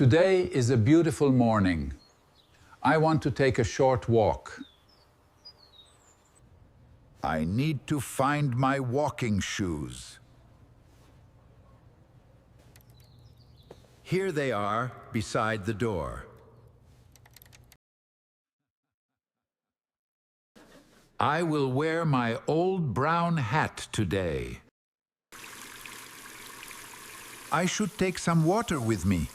Today is a beautiful morning. I want to take a short walk. I need to find my walking shoes. Here they are, beside the door. I will wear my old brown hat today. I should take some water with me.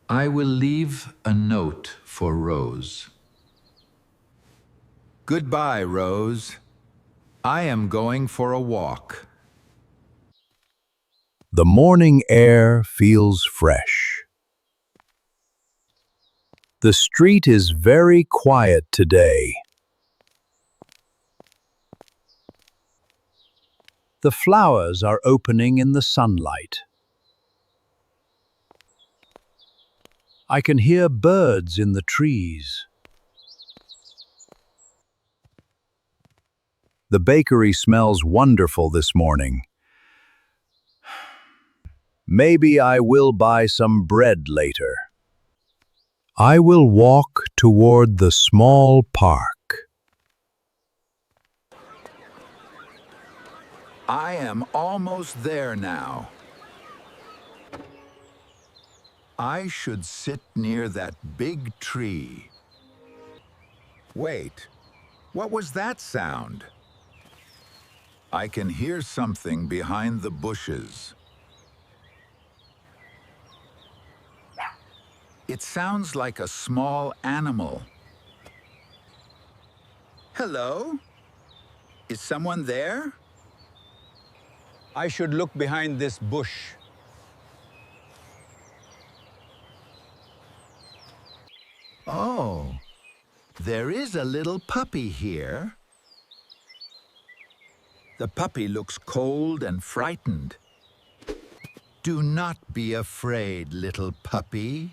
I will leave a note for Rose. Goodbye, Rose. I am going for a walk. The morning air feels fresh. The street is very quiet today. The flowers are opening in the sunlight. I can hear birds in the trees. The bakery smells wonderful this morning. Maybe I will buy some bread later. I will walk toward the small park. I am almost there now. I should sit near that big tree. Wait, what was that sound? I can hear something behind the bushes. It sounds like a small animal. Hello? Is someone there? I should look behind this bush. Oh, there is a little puppy here. The puppy looks cold and frightened. Do not be afraid, little puppy.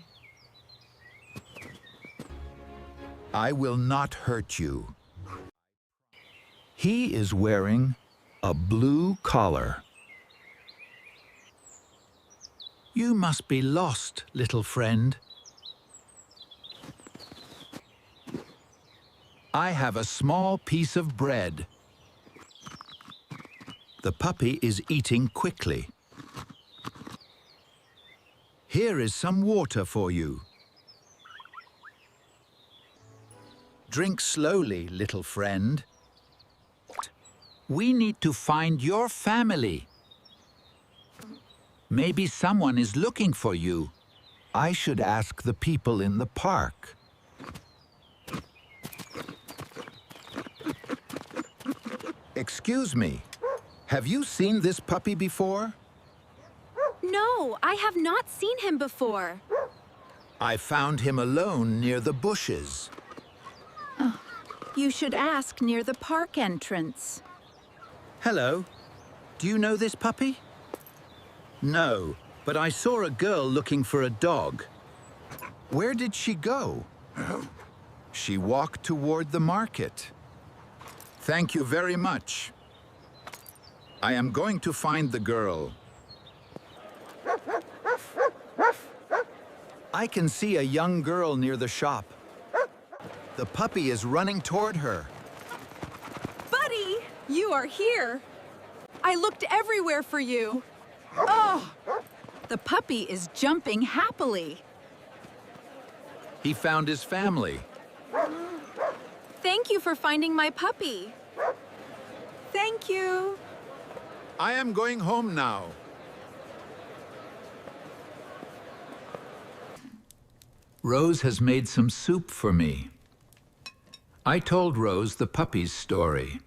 I will not hurt you. He is wearing a blue collar. You must be lost, little friend. I have a small piece of bread. The puppy is eating quickly. Here is some water for you. Drink slowly, little friend. We need to find your family. Maybe someone is looking for you. I should ask the people in the park. Excuse me, have you seen this puppy before? No, I have not seen him before. I found him alone near the bushes. You should ask near the park entrance. Hello, do you know this puppy? No, but I saw a girl looking for a dog. Where did she go? She walked toward the market. Thank you very much. I am going to find the girl. I can see a young girl near the shop. The puppy is running toward her. Buddy, you are here. I looked everywhere for you. Oh, the puppy is jumping happily. He found his family. Thank you for finding my puppy. Thank you. I am going home now. Rose has made some soup for me. I told Rose the puppy's story.